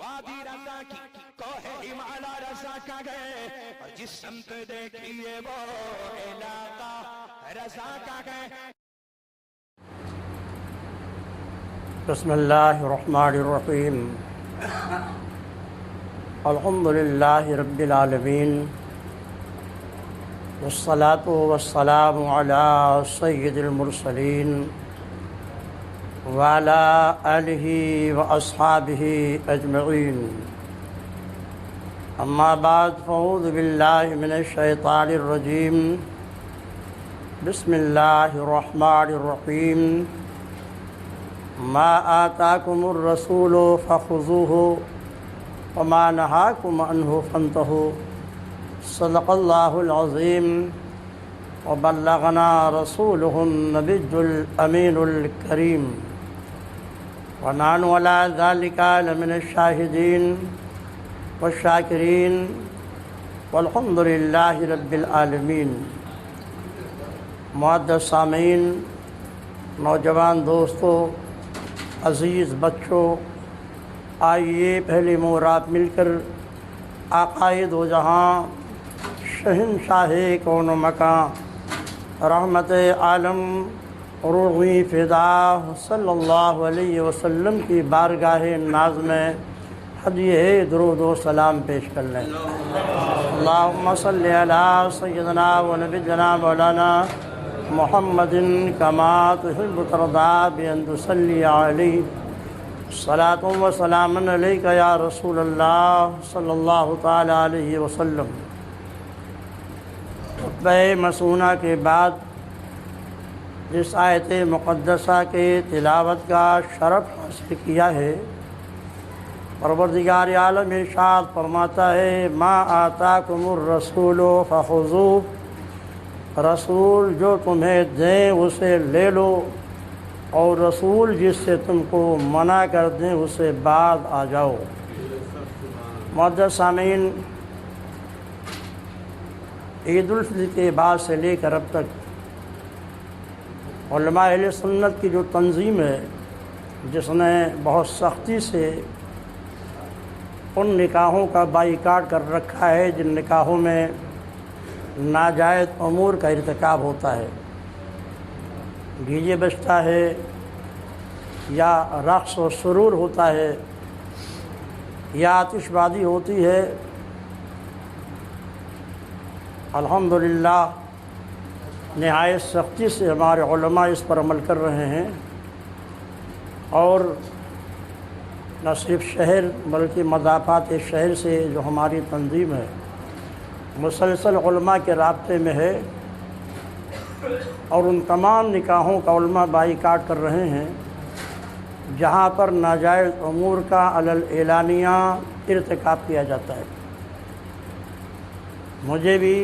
وادی رضا کی کوہ ہمالا رضا کا گئے اور جس سمت دیکھیے وہ علاقہ رضا کا گئے. بسم اللہ الرحمن الرحیم. الحمد للہ رب العالمین والصلاة والسلام علی سید المرسلین وعلی آلہ واصحابہ اجمعین. اما بعد فاعوذ باللہ من الشیطان الرجیم. بسم اللہ الرحمن الرحیم. ما آتاکم الرسول فخذوه وما نهاکم عنہ فانتہوا. صدق اللہ العظیم وبلغنا رسولہ النبی الامین الکریم ونحن علی ذلک لمن الشاہدین والشاکرین والحمد للہ رب العالمین. معزز سامعین، نوجوان دوستو، عزیز بچوں، آئیے پہلے مورات مل کر آقائے دو جہاں، شہنشاہ کون و مکان، رحمت عالم، روحی فدا صلی اللہ علیہ وسلم کی بارگاہ ناز میں ہدیہ درود و سلام پیش کر لیں. اللہم صلی علی سیدنا و نبینا مولانا محمد کما تحب ترضا بأن تصلی علیہ. صلاۃ و سلام علیک یا رسول اللہ صلی اللہ تعالی علیہ وسلم. خطبہ مسونہ کے بعد جس آیت مقدسہ کے تلاوت کا شرف حاصل کیا ہے، پروردگار عالم ارشاد فرماتا ہے ما آتاکم الرسول فخذوہ. رسول جو تمہیں دیں اسے لے لو، اور رسول جس سے تم کو منع کر دیں اسے بعد آ جاؤ. معزز سامعین، عید الفطر کے بعد سے لے کر اب تک علماء اہل سنت کی جو تنظیم ہے، جس نے بہت سختی سے ان نکاحوں کا بائیکاٹ کر رکھا ہے جن نکاحوں میں ناجائز امور کا ارتکاب ہوتا ہے، ڈی جے بجتا ہے یا رقص و سرور ہوتا ہے یا آتش بازی ہوتی ہے. الحمدللہ نہایت سختی سے ہمارے علماء اس پر عمل کر رہے ہیں، اور نہ صرف شہر بلکہ مضافات شہر سے جو ہماری تنظیم ہے مسلسل علماء کے رابطے میں ہے، اور ان تمام نکاحوں کا علماء بائیکاٹ کر رہے ہیں جہاں پر ناجائز امور کا علی الاعلانیہ ارتکاب کیا جاتا ہے. مجھے بھی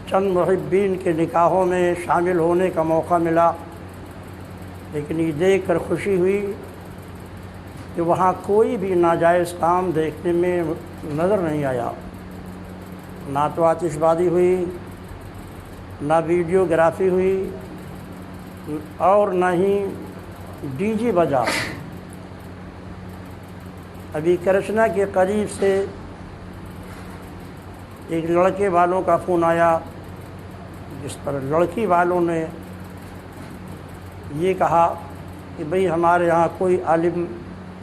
چند محبین کے نکاحوں میں شامل ہونے کا موقع ملا، لیکن یہ دیکھ کر خوشی ہوئی کہ وہاں کوئی بھی ناجائز کام دیکھنے میں نظر نہیں آیا. نہ تو آتش بازی ہوئی، نہ ویڈیوگرافی ہوئی، اور نہ ہی ڈی جے بجا. ابھی کرشنا کے قریب سے ایک لڑکے والوں کا فون آیا جس پر لڑکی والوں نے یہ کہا کہ بھئی ہمارے یہاں کوئی عالم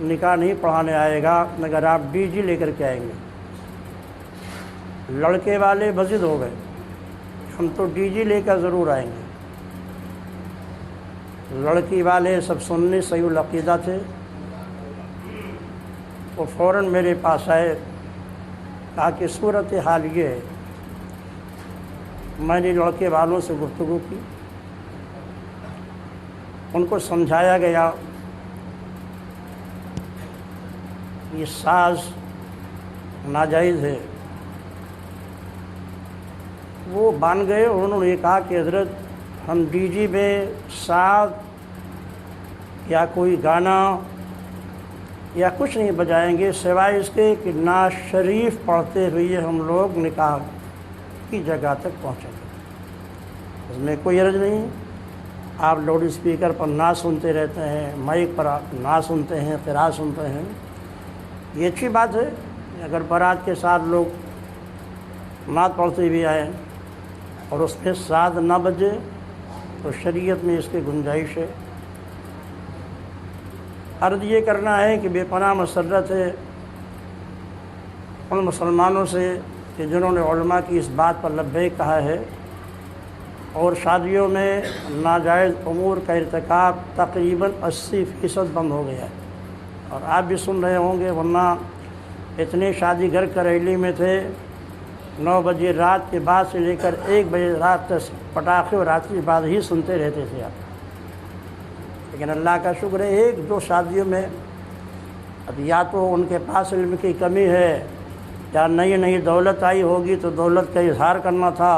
نکاح نہیں پڑھانے آئے گا مگر آپ ڈی جے لے کر کے آئیں گے. لڑکے والے بضد ہو گئے، ہم تو ڈی جے لے کر ضرور آئیں گے. لڑکی والے سب سنی صحیح العقیدہ تھے، وہ فوراً میرے پاس آئے، کہا کہ صورت حال یہ ہے. میں نے لڑکے والوں سے گفتگو کی، ان کو سمجھایا گیا یہ ساز ناجائز ہے. وہ مان گئے، اور انہوں نے یہ کہا کہ حضرت ہم ڈی جی میں ساز یا کوئی گانا یا کچھ نہیں بجائیں گے سوائے اس کے کہ نعت شریف پڑھتے ہوئے ہم لوگ نکاح کی جگہ تک پہنچیں گے. اس میں کوئی حرج نہیں. آپ لاؤڈ اسپیکر پر نعت سنتے رہتے ہیں، مائک پر آپ نعت سنتے ہیں، قرات سنتے ہیں، یہ اچھی بات ہے۔ اگر بارات کے ساتھ لوگ نعت پڑھتے بھی آئیں اور اس کے ساتھ نہ بجے تو شریعت میں اس کی گنجائش ہے۔ عرض یہ کرنا ہے کہ بے پناہ مسرت ہے ان مسلمانوں سے کہ جنہوں نے علماء کی اس بات پر لبیک کہا ہے اور شادیوں میں ناجائز امور کا ارتکاب تقریباً 80% بند ہو گیا ہے۔ اور آپ بھی سن رہے ہوں گے، ورنہ اتنے شادی گھر کریلی میں تھے 9 بجے رات کے بعد سے لے کر 1 بجے رات تک پٹاخے اور آتش بازی ہی سنتے رہتے تھے آپ۔ لیکن اللہ کا شکر ہے 1-2 شادیوں میں اب یا تو ان کے پاس علم کی کمی ہے یا نئی دولت آئی ہوگی تو دولت کا اظہار کرنا تھا،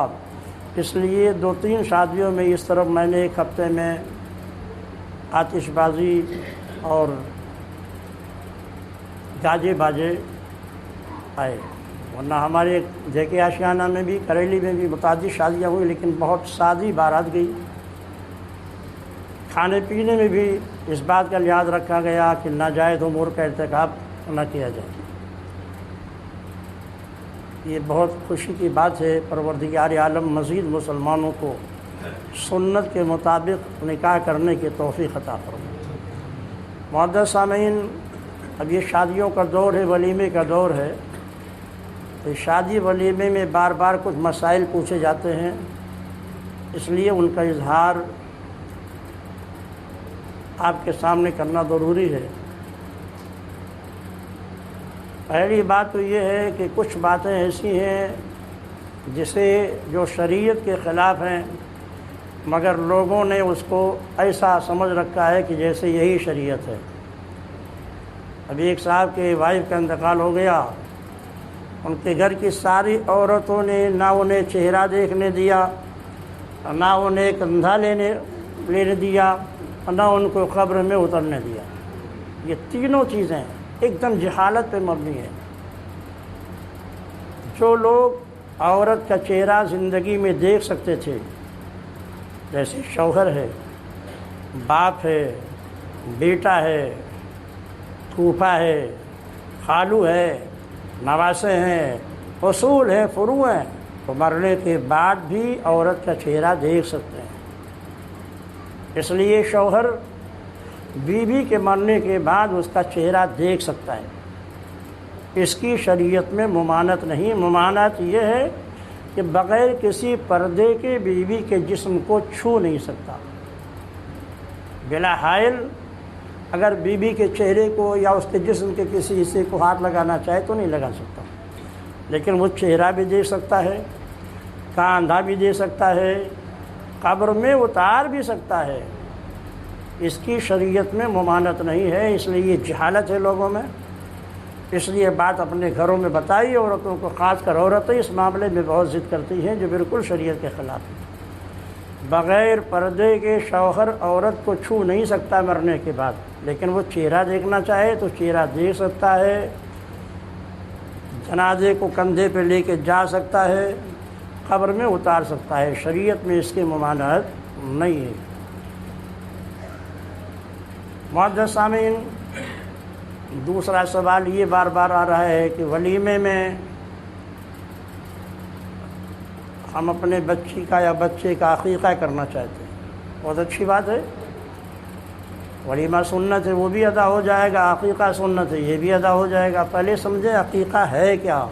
اس لیے 2-3 شادیوں میں اس طرف میں نے 1 ہفتے میں آتش بازی اور گاجے باجے آئے، ورنہ ہمارے جے آشیانہ میں بھی کریلی میں بھی متعدد شادیاں ہوئی، لیکن بہت سادی بارات گئی۔ کھانے پینے میں بھی اس بات کا لحاظ رکھا گیا کہ ناجائز امور کا ارتکاب نہ کیا جائے۔ یہ بہت خوشی کی بات ہے۔ پروردگار عالم مزید مسلمانوں کو سنت کے مطابق نکاح کرنے کی توفیق عطا فرمائے۔ معزز سامعین، اب یہ شادیوں کا دور ہے، ولیمے کا دور ہے، تو شادی ولیمے میں بار بار کچھ مسائل پوچھے جاتے ہیں، اس لیے ان کا اظہار آپ کے سامنے کرنا ضروری ہے۔ پہلی بات تو یہ ہے کہ کچھ باتیں ایسی ہیں جو شریعت کے خلاف ہیں، مگر لوگوں نے اس کو ایسا سمجھ رکھا ہے کہ جیسے یہی شریعت ہے۔ ابھی ایک صاحب کے وائف کا انتقال ہو گیا، ان کے گھر کی ساری عورتوں نے نہ انہیں چہرہ دیکھنے دیا، نہ انہیں کندھا لینے دیا، نہ ان کو قبر میں اترنے دیا۔ یہ تینوں چیزیں ایک دم جہالت پہ مبنی ہے۔ جو لوگ عورت کا چہرہ زندگی میں دیکھ سکتے تھے، جیسے شوہر ہے، باپ ہے، بیٹا ہے، پھوپھا ہے، خالو ہے، نواسے ہیں، اصول ہیں، فروع ہیں، تو مرنے کے بعد بھی عورت کا چہرہ دیکھ سکتے ہیں۔ اس لیے شوہر بیوی کے مرنے کے بعد اس کا چہرہ دیکھ سکتا ہے۔ اس کی شریعت میں ممانعت نہیں۔ ممانعت یہ ہے کہ بغیر کسی پردے کے بیوی کے جسم کو چھو نہیں سکتا۔ بلا حائل اگر بیوی کے چہرے کو یا اس کے جسم کے کسی حصے کو ہاتھ لگانا چاہے تو نہیں لگا سکتا، لیکن وہ چہرہ بھی دیکھ سکتا ہے، کاندھا بھی دے سکتا ہے، قبر میں اتار بھی سکتا ہے۔ اس کی شریعت میں ممانعت نہیں ہے، اس لیے یہ جہالت ہے لوگوں میں۔ اس لیے بات اپنے گھروں میں بتائی، عورتوں کو، خاص کر عورتیں اس معاملے میں بہت ضد کرتی ہیں جو بالکل شریعت کے خلاف ہے۔ بغیر پردے کے شوہر عورت کو چھو نہیں سکتا مرنے کے بعد، لیکن وہ چہرہ دیکھنا چاہے تو چہرہ دیکھ سکتا ہے، جنازے کو کندھے پہ لے کے جا سکتا ہے، قبر میں اتار سکتا ہے۔ شریعت میں اس کی ممانعت نہیں ہے۔ معزز سامعین، دوسرا سوال یہ بار بار آ رہا ہے کہ ولیمے میں ہم اپنے بچی کا یا بچے کا عقیقہ کرنا چاہتے ہیں۔ بہت اچھی بات ہے، ولیمہ سنت ہے، وہ بھی ادا ہو جائے گا، عقیقہ سنت ہے، یہ بھی ادا ہو جائے گا۔ پہلے سمجھیں عقیقہ ہے کیا۔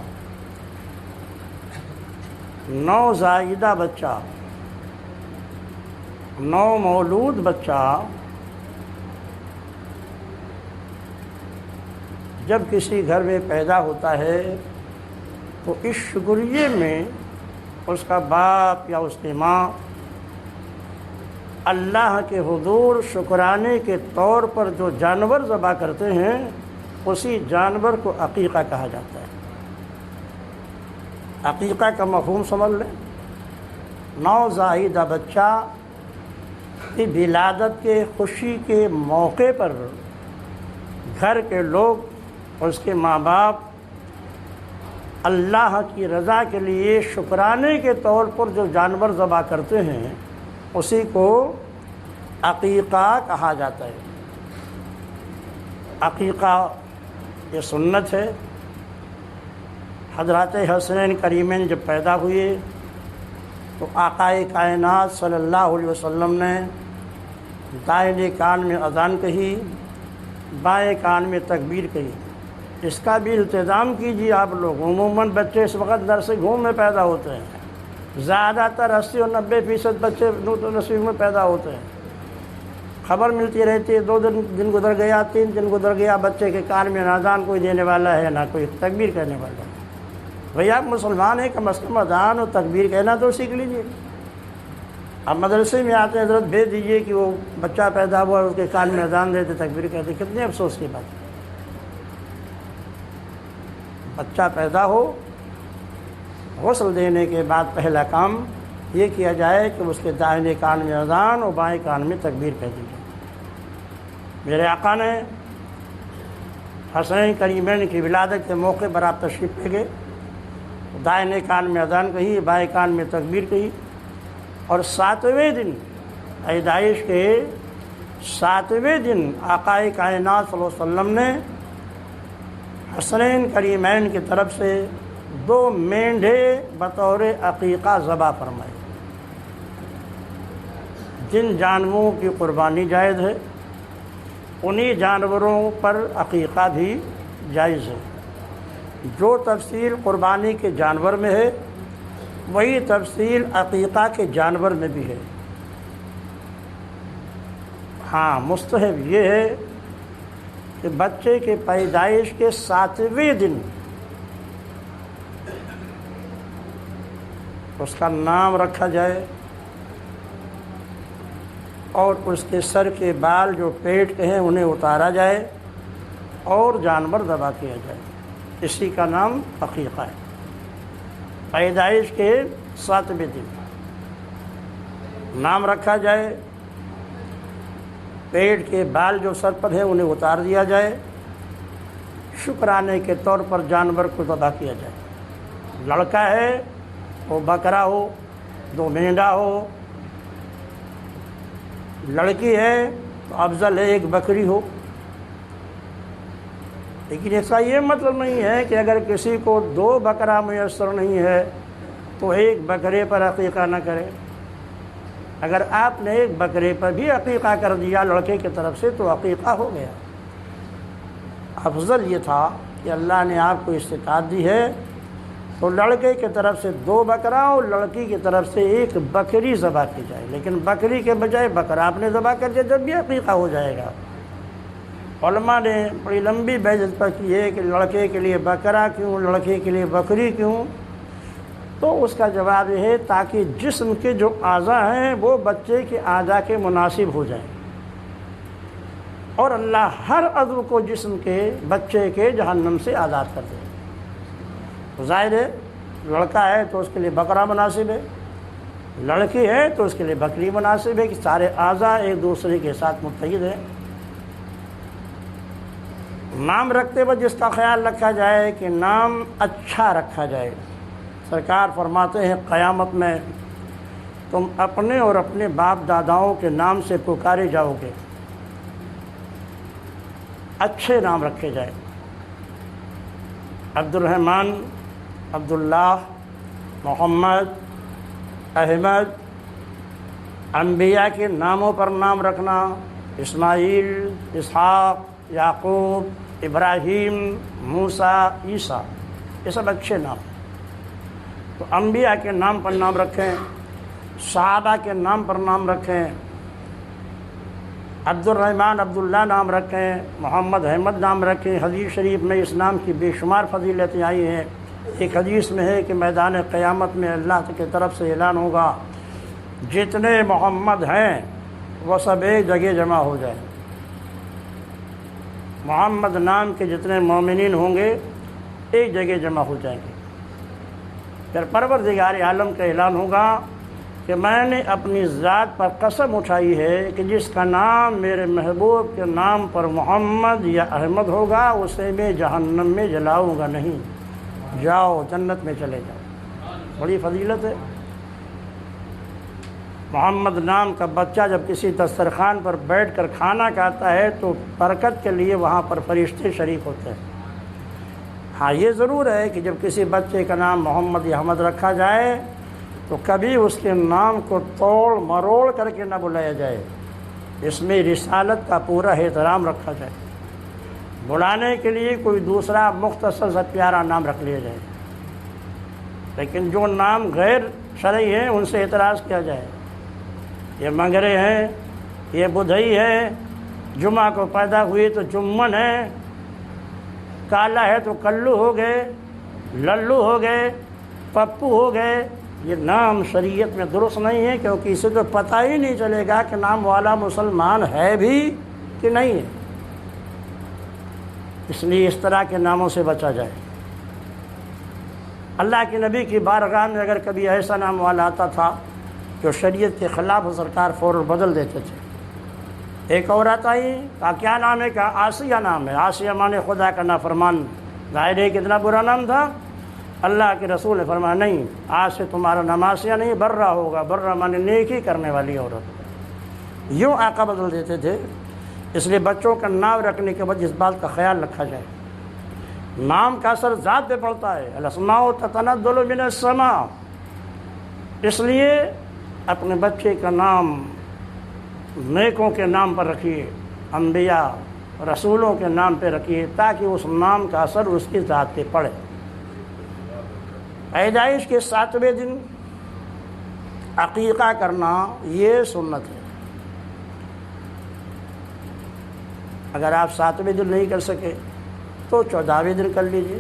نوزائیدہ بچہ، نو مولود بچہ جب کسی گھر میں پیدا ہوتا ہے تو اس شکریے میں اس کا باپ یا اس کی ماں اللہ کے حضور شکرانے کے طور پر جو جانور ذبح کرتے ہیں اسی جانور کو عقیقہ کہا جاتا ہے۔ عقیقہ کا مفہوم سمجھ لیں۔ نوزائیدہ بچہ کی ولادت کے خوشی کے موقع پر گھر کے لوگ، اس کے ماں باپ اللہ کی رضا کے لیے شکرانے کے طور پر جو جانور ذبح کرتے ہیں اسی کو عقیقہ کہا جاتا ہے۔ عقیقہ یہ سنت ہے۔ حضرات حسنین کریمین جب پیدا ہوئے تو آقائے کائنات صلی اللہ علیہ وسلم نے دائیں کان میں اذان کہی، بائیں کان میں تکبیر کہی۔ اس کا بھی التزام کیجیے آپ لوگ۔ عموماً بچے اس وقت در سے گھوم میں پیدا ہوتے ہیں، زیادہ تر 80 اور 90% بچے نصیب میں پیدا ہوتے ہیں۔ خبر ملتی رہتی ہے، 2 دن گزر گیا، 3 دن گزر گیا، بچے کے کان میں نہ اذان کوئی دینے والا ہے، نہ کوئی تکبیر کہنے والا ہے۔ بھئی آپ مسلمان ہیں، کم از کم اذان اور تکبیر کہنا تو سیکھ لیجیے۔ اب مدرسے میں آتے ہیں، حضرت بھیج دیجیے کہ وہ بچہ پیدا ہوا اس کے کان میں اذان دیتے، تکبیر کہتے، کتنے افسوس کی بات ہے۔ بچہ پیدا ہو، غسل دینے کے بعد پہلا کام یہ کیا جائے کہ اس کے دائیں کان میں اذان اور بائیں کان میں تکبیر کہہ دی جائے۔ میرے آقا نے حسنین کریمین کی ولادت کے موقع پر آپ تشریف لے گئے، دائیں کان میں اذان کہی، بائیں کان میں تکبیر کہی، اور 7ویں دن پیدائش کے 7ویں دن آقائے کائنات صلی اللہ علیہ وسلم نے حسنین کریمین کی طرف سے 2 مینڈھے بطور عقیقہ ذبح فرمائے۔ جن جانوروں کی قربانی جائز ہے انہی جانوروں پر عقیقہ بھی جائز ہے۔ جو تفصیل قربانی کے جانور میں ہے وہی تفصیل عقیقہ کے جانور میں بھی ہے۔ ہاں، مستحب یہ ہے کہ بچے کے پیدائش کے 7ویں دن اس کا نام رکھا جائے اور اس کے سر کے بال جو پیٹ کے ہیں انہیں اتارا جائے اور جانور ذبح کیا جائے۔ اسی کا نام عقیقہ ہے۔ پیدائش کے 7ویں دن نام رکھا جائے، پیٹ کے بال جو سر پر ہیں انہیں اتار دیا جائے، شکرانے کے طور پر جانور کو ذبح کیا جائے۔ لڑکا ہے وہ بکرا ہو، 2 مینڈا ہو، لڑکی ہے تو افضل ہے 1 بکری ہو۔ لیکن ایسا یہ مطلب نہیں ہے کہ اگر کسی کو 2 بکرا میسر نہیں ہے تو 1 بکرے پر عقیقہ نہ کرے۔ اگر آپ نے 1 بکرے پر بھی عقیقہ کر دیا لڑکے کی طرف سے تو عقیقہ ہو گیا۔ افضل یہ تھا کہ اللہ نے آپ کو استطاعت دی ہے تو لڑکے کی طرف سے 2 بکرا اور لڑکی کی طرف سے 1 بکری ذبح کی جائے، لیکن بکری کے بجائے بکرا آپ نے ذبح کر دیا، جب بھی عقیقہ ہو جائے گا۔ علماء نے بڑی لمبی بحث پر کی ہے کہ لڑکے کے لیے بکرا کیوں، لڑکے کے لیے بکری کیوں؟ تو اس کا جواب یہ ہے تاکہ جسم کے جو اعضاء ہیں وہ بچے کے اعضاء کے مناسب ہو جائیں، اور اللہ ہر عضو کو جسم کے بچے کے جہنم سے آزاد کر دے۔ تو ظاہر ہے لڑکا ہے تو اس کے لیے بکرا مناسب ہے، لڑکی ہے تو اس کے لیے بکری مناسب ہے کہ سارے اعضاء ایک دوسرے کے ساتھ متحد ہیں۔ نام رکھتے وقت جس کا خیال رکھا جائے کہ نام اچھا رکھا جائے۔ سرکار فرماتے ہیں قیامت میں تم اپنے اور اپنے باپ داداؤں کے نام سے پکارے جاؤ گے، اچھے نام رکھے جائیں۔ عبد الرحمن، عبداللہ، محمد، احمد، انبیاء کے ناموں پر نام رکھنا، اسماعیل، اسحاق، یعقوب، ابراہیم، موسیٰ، عیسیٰ، یہ سب اچھے نام ہیں۔ تو انبیاء کے نام پر نام رکھیں، صحابہ کے نام پر نام رکھیں، عبد الرحمن، عبداللہ نام رکھیں، محمد احمد نام رکھیں۔ حدیث شریف میں اس نام کی بے شمار فضیلتیں آئی ہیں۔ ایک حدیث میں ہے کہ میدان قیامت میں اللہ کی طرف سے اعلان ہوگا جتنے محمد ہیں وہ سب ایک جگہ جمع ہو جائیں۔ محمد نام کے جتنے مومنین ہوں گے ایک جگہ جمع ہو جائیں گے۔ پھر پروردگار عالم کا اعلان ہوگا کہ میں نے اپنی ذات پر قسم اٹھائی ہے کہ جس کا نام میرے محبوب کے نام پر محمد یا احمد ہوگا اسے میں جہنم میں جلاؤں گا نہیں، جاؤ جنت میں چلے جاؤ۔ بڑی فضیلت ہے۔ محمد نام کا بچہ جب کسی دسترخوان پر بیٹھ کر کھانا کھاتا ہے تو برکت کے لیے وہاں پر فرشتے شریک ہوتے ہیں۔ ہاں یہ ضرور ہے کہ جب کسی بچے کا نام محمد یا احمد رکھا جائے تو کبھی اس کے نام کو توڑ مروڑ کر کے نہ بلایا جائے، اس میں رسالت کا پورا احترام رکھا جائے، بلانے کے لیے کوئی دوسرا مختصر سا پیارا نام رکھ لیا جائے، لیکن جو نام غیر شرعی ہیں ان سے اعتراض کیا جائے، یہ منگرے ہیں، یہ بدھئی ہے، جمعہ کو پیدا ہوئی تو جمن ہے، کالا ہے تو کلو ہو گئے، للو ہو گئے، پپو ہو گئے۔ یہ نام شریعت میں درست نہیں ہے، کیونکہ اسے تو پتہ ہی نہیں چلے گا کہ نام والا مسلمان ہے بھی کہ نہیں ہے۔ اس لیے اس طرح کے ناموں سے بچا جائے۔ اللہ کے نبی کی بارگاہ میں اگر کبھی ایسا نام والا آتا تھا جو شریعت کے خلاف سرکار فوراً بدل دیتے تھے۔ ایک عورت آئی، کہا کیا نام ہے؟ کہا آسیہ نام ہے۔ آسیہ مانے خدا کا نافرمان۔ ظاہر ہے کتنا برا نام تھا۔ اللہ کے رسول نے فرمایا نہیں، آج سے تمہارا نام آسیہ نہیں برہ ہوگا۔ برہ مانے نیکی کرنے والی عورت۔ یوں آقا بدل دیتے تھے۔ اس لیے بچوں کا نام رکھنے کے بعد اس بات کا خیال رکھا جائے، نام کا اثر ذات پہ پڑتا ہے۔ الاسماء تتنزل من السماء۔ اس لیے اپنے بچے کا نام نیکوں کے نام پر رکھیے، انبیاء رسولوں کے نام پہ رکھیے، تاکہ اس نام کا اثر اس کی ذات پہ پڑے۔ پیدائش کے 7ویں دن عقیقہ کرنا یہ سنت ہے۔ اگر آپ 7ویں دن نہیں کر سکے تو 14ویں دن کر لیجئے،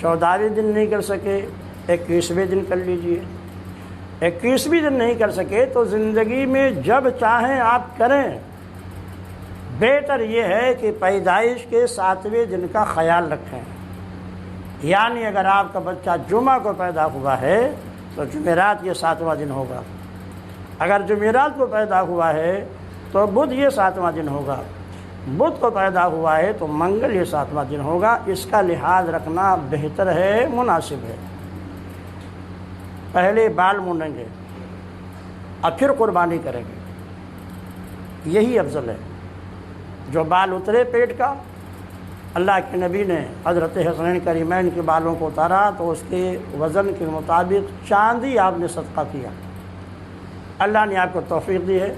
14ویں دن نہیں کر سکے 21ویں دن کر لیجئے، 21ویں دن نہیں کر سکے تو زندگی میں جب چاہیں آپ کریں۔ بہتر یہ ہے کہ پیدائش کے 7ویں دن کا خیال رکھیں، یعنی اگر آپ کا بچہ جمعہ کو پیدا ہوا ہے تو جمعرات یہ 7واں دن ہوگا، اگر جمعرات کو پیدا ہوا ہے تو بدھ یہ 7واں دن ہوگا، بدھ کو پیدا ہوا ہے تو منگل یہ 7واں دن ہوگا۔ اس کا لحاظ رکھنا بہتر ہے، مناسب ہے۔ پہلے بال مونڈیں گے اور پھر قربانی کریں گے، یہی افضل ہے۔ جو بال اترے پیٹ کا، اللہ کے نبی نے حضرت حسنین کریمین کے بالوں کو اتارا تو اس کے وزن کے مطابق چاندی آپ نے صدقہ کیا۔ اللہ نے آپ کو توفیق دی ہے۔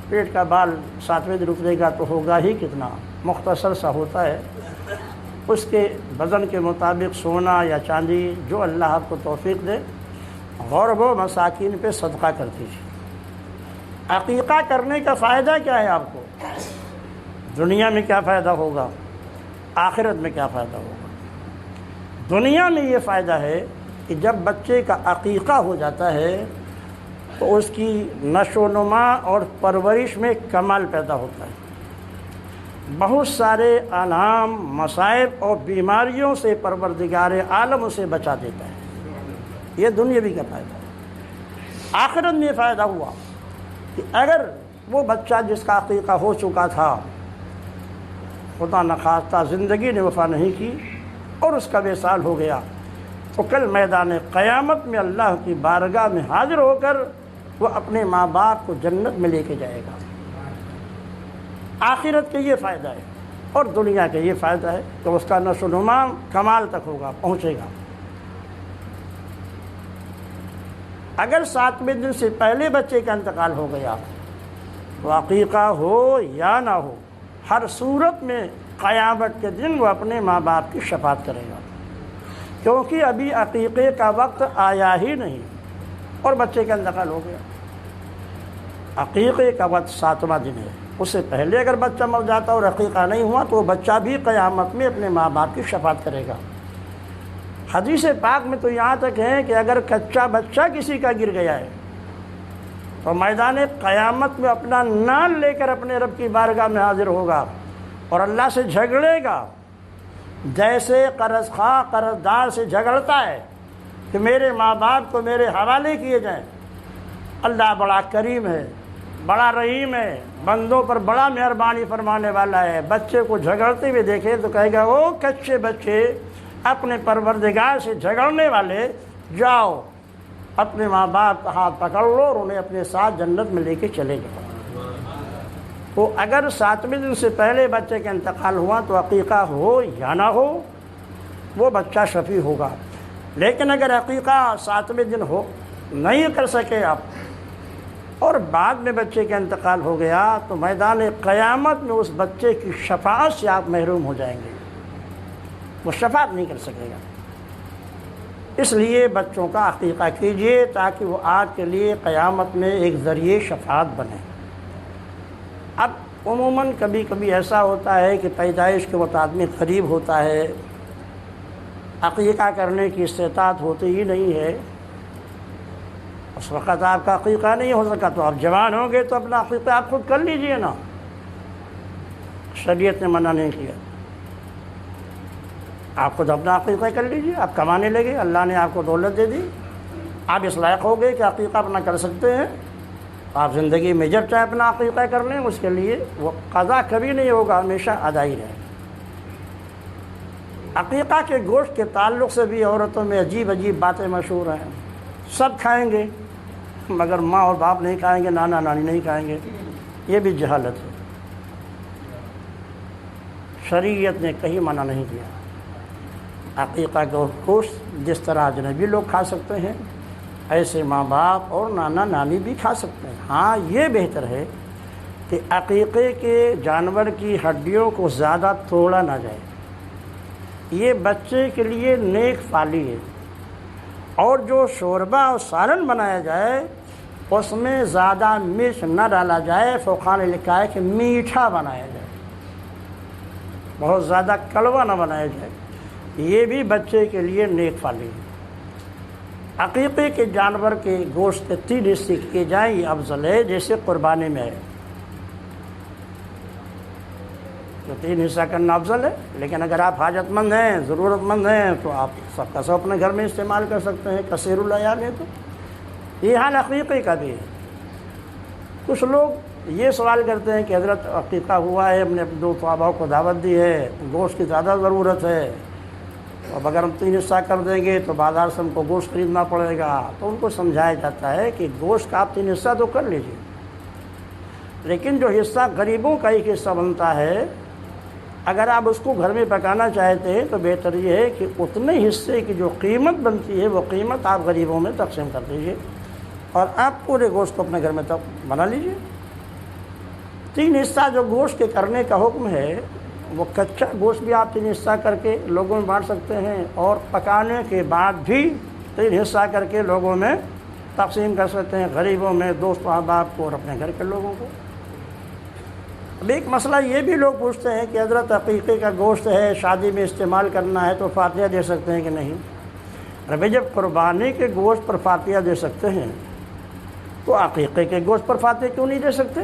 پیٹ کا بال 7ویں دن اترے گا تو ہوگا ہی کتنا، مختصر سا ہوتا ہے، اس کے وزن کے مطابق سونا یا چاندی جو اللہ آپ کو توفیق دے، غرب و مساکین پہ صدقہ کر دیجیے۔ عقیقہ کرنے کا فائدہ کیا ہے آپ کو؟ دنیا میں کیا فائدہ ہوگا، آخرت میں کیا فائدہ ہوگا؟ دنیا میں یہ فائدہ ہے کہ جب بچے کا عقیقہ ہو جاتا ہے تو اس کی نشو و نما اور پرورش میں کمال پیدا ہوتا ہے، بہت سارے انعام، مصائب اور بیماریوں سے پروردگار عالم اسے بچا دیتا ہے۔ یہ دنیاوی کا فائدہ ہے۔ آخرت میں یہ فائدہ ہوا کہ اگر وہ بچہ جس کا عقیقہ ہو چکا تھا، خدا نخواستہ زندگی نے وفا نہیں کی اور اس کا وصال ہو گیا، تو کل میدان قیامت میں اللہ کی بارگاہ میں حاضر ہو کر وہ اپنے ماں باپ کو جنت میں لے کے جائے گا۔ آخرت کے یہ فائدہ ہے اور دنیا کے یہ فائدہ ہے کہ اس کا نشو و نما کمال تک ہوگا، پہنچے گا۔ اگر 7ویں دن سے پہلے بچے کا انتقال ہو گیا تو عقیقہ ہو یا نہ ہو، ہر صورت میں قیامت کے دن وہ اپنے ماں باپ کی شفاعت کرے گا، کیونکہ ابھی عقیقے کا وقت آیا ہی نہیں اور بچے کا انتقال ہو گیا۔ عقیقے کا وقت 7واں دن ہے، اس سے پہلے اگر بچہ مر جاتا اور عقیقہ نہیں ہوا تو وہ بچہ بھی قیامت میں اپنے ماں باپ کی شفاعت کرے گا۔ حدیث پاک میں تو یہاں تک ہے کہ اگر کچا بچہ کسی کا گر گیا ہے تو میدان قیامت میں اپنا نام لے کر اپنے رب کی بارگاہ میں حاضر ہوگا اور اللہ سے جھگڑے گا، جیسے قرض خواہ قرض دار سے جھگڑتا ہے کہ میرے ماں باپ کو میرے حوالے کیے جائیں۔ اللہ بڑا کریم ہے، بڑا رحیم ہے، بندوں پر بڑا مہربانی فرمانے والا ہے۔ بچے کو جھگڑتے ہوئے دیکھے تو کہے گا او کچے بچے، اپنے پروردگار سے جھگڑنے والے، جاؤ اپنے ماں باپ کا ہاتھ پکڑ لو اور انہیں اپنے ساتھ جنت میں لے کے چلے جاؤ۔ تو اگر 7ویں دن سے پہلے بچے کا انتقال ہوا تو عقیقہ ہو یا نہ ہو وہ بچہ شفیع ہوگا، لیکن اگر عقیقہ 7ویں دن ہو نہیں کر سکے آپ اور بعد میں بچے کا انتقال ہو گیا تو میدان قیامت میں اس بچے کی شفاعت سے آپ محروم ہو جائیں گے، وہ شفاعت نہیں کر سکے گا۔ اس لیے بچوں کا عقیقہ کیجئے تاکہ وہ آپ کے لیے قیامت میں ایک ذریعہ شفاعت بنے۔ اب عموماً کبھی کبھی ایسا ہوتا ہے کہ پیدائش کے وقت آدمی قریب ہوتا ہے، عقیقہ کرنے کی استطاعت ہوتی ہی نہیں ہے، اس وقت آپ کا عقیقہ نہیں ہو سکا تو آپ جوان ہوں گے تو اپنا عقیقہ آپ خود کر لیجئے نا، شریعت نے منع نہیں کیا، آپ خود اپنا عقیقہ کر لیجئے، آپ کمانے لگے، اللہ نے آپ کو دولت دے دی، آپ اس لائق ہو گئے کہ عقیقہ اپنا کر سکتے ہیں، آپ زندگی میں جب چاہے اپنا عقیقہ کر لیں، اس کے لیے وہ قضا کبھی نہیں ہوگا، ہمیشہ ادا ہی رہے۔ عقیقہ کے گوشت کے تعلق سے بھی عورتوں میں عجیب عجیب باتیں مشہور ہیں، سب کھائیں گے مگر ماں اور باپ نہیں کھائیں گے، نانا نانی نہیں کھائیں گے، یہ بھی جہالت ہے، شریعت نے کہیں منع نہیں کیا۔ عقیقہ کا گوشت جس طرح اجنبی لوگ کھا سکتے ہیں ایسے ماں باپ اور نانا نانی بھی کھا سکتے ہیں۔ ہاں یہ بہتر ہے کہ عقیقے کے جانور کی ہڈیوں کو زیادہ توڑا نہ جائے، یہ بچے کے لیے نیک فعلی ہے، اور جو شوربہ اور سالن بنایا جائے اس میں زیادہ مرچ نہ ڈالا جائے، فقہاء نے لکھا ہے کہ میٹھا بنایا جائے، بہت زیادہ کڑوا نہ بنایا جائے، یہ بھی بچے کے لیے نیک فعلی ہے۔ عقیقے کے جانور کے گوشت کے 3 حصے کیے جائیں، یہ افضل ہے، جیسے قربانی میں ہے تو 3 حصہ کرنا افضل ہے، لیکن اگر آپ حاجت مند ہیں، ضرورت مند ہیں تو آپ سب کا سب اپنے گھر میں استعمال کر سکتے ہیں، کثیر العیال ہے تو یہ حال عقیقے کا بھی ہے۔ کچھ لوگ یہ سوال کرتے ہیں کہ حضرت عقیقہ ہوا ہے، ہم نے اپنے 2 صحابہ کو دعوت دی ہے، گوشت کی زیادہ ضرورت ہے، اب اگر ہم 3 حصہ کر دیں گے تو بازار سے ہم کو گوشت خریدنا پڑے گا، تو ان کو سمجھایا جاتا ہے کہ گوشت کا آپ 3 حصہ تو کر لیجئے، لیکن جو حصہ غریبوں کا ایک حصہ بنتا ہے اگر آپ اس کو گھر میں پکانا چاہتے ہیں تو بہتر یہ ہے کہ اتنے حصے کی جو قیمت بنتی ہے وہ قیمت آپ غریبوں میں تقسیم کر دیجئے اور آپ پورے گوشت کو اپنے گھر میں بنا لیجئے۔ 3 حصہ جو گوشت کے کرنے کا حکم ہے وہ کچا گوشت بھی آپ 3 حصہ کر کے لوگوں میں بانٹ سکتے ہیں اور پکانے کے بعد بھی 3 حصہ کر کے لوگوں میں تقسیم کر سکتے ہیں، غریبوں میں، دوست احباب کو اور اپنے گھر کے لوگوں کو۔ اب ایک مسئلہ یہ بھی لوگ پوچھتے ہیں کہ حضرت عقیقے کا گوشت ہے، شادی میں استعمال کرنا ہے تو فاتحہ دے سکتے ہیں کہ نہیں؟ ارے جب قربانی کے گوشت پر فاتحہ دے سکتے ہیں تو عقیقے کے گوشت پر فاتحہ کیوں نہیں دے سکتے؟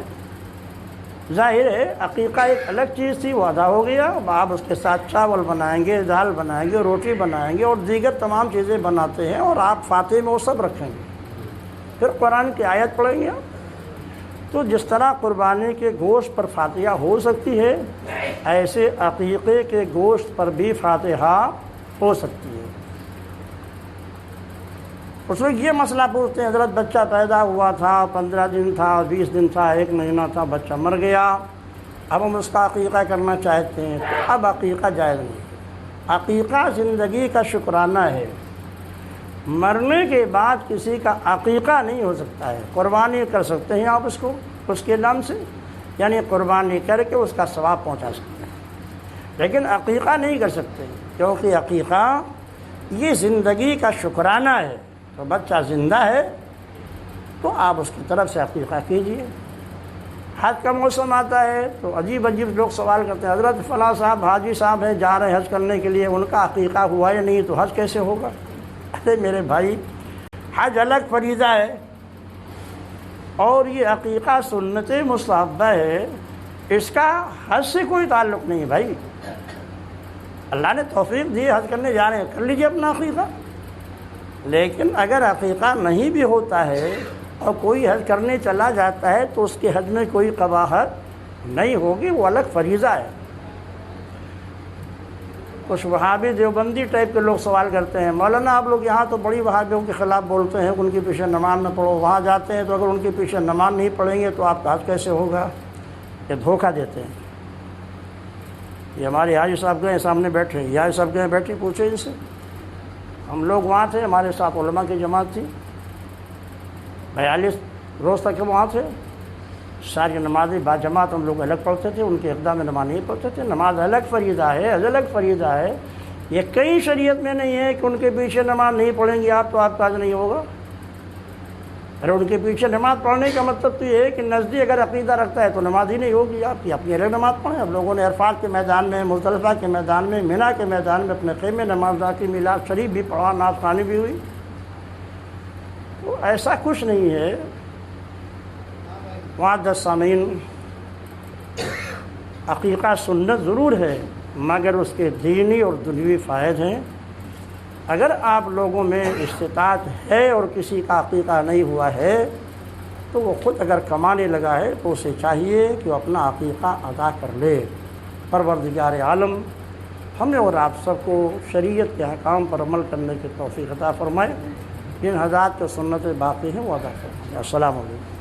ظاہر ہے عقیقہ ایک الگ چیز تھی، وہ ادا ہو گیا، آپ اس کے ساتھ چاول بنائیں گے، دال بنائیں گے، روٹی بنائیں گے اور دیگر تمام چیزیں بناتے ہیں اور آپ فاتحہ میں وہ سب رکھیں گے، پھر قرآن کی آیت پڑھیں گے۔ تو جس طرح قربانی کے گوشت پر فاتحہ ہو سکتی ہے ایسے عقیقے کے گوشت پر بھی فاتحہ ہو سکتی ہے۔ اس وقت یہ مسئلہ پوچھتے ہیں حضرت بچہ پیدا ہوا تھا، 15 دن تھا، 20 دن تھا، 1 مہینہ تھا، بچہ مر گیا، اب ہم اس کا عقیقہ کرنا چاہتے ہیں تو اب عقیقہ جائز نہیں۔ عقیقہ زندگی کا شکرانہ ہے، مرنے کے بعد کسی کا عقیقہ نہیں ہو سکتا ہے۔ قربانی کر سکتے ہیں آپ اس کے نام سے، یعنی قربانی کر کے اس کا ثواب پہنچا سکتے ہیں، لیکن عقیقہ نہیں کر سکتے کیونکہ عقیقہ یہ زندگی کا شکرانہ ہے۔ تو بچہ زندہ ہے تو آپ اس کی طرف سے عقیقہ کیجئے۔ حج کا موسم آتا ہے تو عجیب عجیب لوگ سوال کرتے ہیں حضرت فلاں صاحب حاجی صاحب ہیں، جا رہے ہیں حج کرنے کے لیے، ان کا عقیقہ ہوا یا نہیں تو حج کیسے ہوگا؟ ارے میرے بھائی، حج الگ فریضہ ہے اور یہ عقیقہ سنت مستحبہ ہے، اس کا حج سے کوئی تعلق نہیں ہے بھائی۔ اللہ نے توفیق دی حج کرنے جا رہے ہیں، کر لیجیے اپنا عقیقہ، لیکن اگر عقیقہ نہیں بھی ہوتا ہے اور کوئی حج کرنے چلا جاتا ہے تو اس کے حج میں کوئی قباحت نہیں ہوگی، وہ الگ فریضہ ہے۔ کچھ وہابی دیوبندی ٹائپ کے لوگ سوال کرتے ہیں، مولانا آپ لوگ یہاں تو بڑی وہابیوں کے خلاف بولتے ہیں، ان کے پیچھے نماز نہ پڑھو، وہاں جاتے ہیں تو اگر ان کے پیچھے نماز نہیں پڑھیں گے تو آپ کا حج کیسے ہوگا؟ یہ دھوکہ دیتے ہیں۔ یہ ہمارے حاجی صاحب گئے سامنے بیٹھے، یہ حاجی صاحب گئے بیٹھے، پوچھے ان سے، ہم لوگ وہاں تھے، ہمارے ساتھ علماء کی جماعت تھی، 42 روز تک وہاں تھے، ساری نمازیں با جماعت ہم لوگ الگ پڑھتے تھے، ان کے اقدام میں نماز نہیں پڑھتے تھے۔ نماز الگ فریضہ ہے، الگ فریضہ ہے، یہ کئی شریعت میں نہیں ہے کہ ان کے پیچھے نماز نہیں پڑھیں گے آپ تو آپ کا حج نہیں ہوگا۔ ارے ان کے پیچھے نماز پڑھنے کا مطلب تو یہ ہے کہ نزدیک اگر عقیدہ رکھتا ہے تو نماز ہی نہیں ہوگی آپ کی، اپنی الگ نماز پڑھیں۔ اب لوگوں نے عرفات کے میدان میں، مزدلفہ کے میدان میں، منی کے میدان میں اپنے خیمے نماز کی، میلاد شریف بھی پڑھا، نعت خوانی بھی ہوئی، تو ایسا کچھ نہیں ہے۔ معزز سامعین، عقیقہ سنت ضرور ہے مگر اس کے دینی اور دنیوی فوائد ہیں۔ اگر آپ لوگوں میں استطاعت ہے اور کسی کا عقیقہ نہیں ہوا ہے تو وہ خود اگر کمانے لگا ہے تو اسے چاہیے کہ وہ اپنا عقیقہ ادا کر لے۔ پروردگار عالم ہمیں اور آپ سب کو شریعت کے احکام پر عمل کرنے کی توفیق عطا فرمائے، جن حضرات کے سنتیں باقی ہیں وہ ادا فرمائے۔ السلام علیکم۔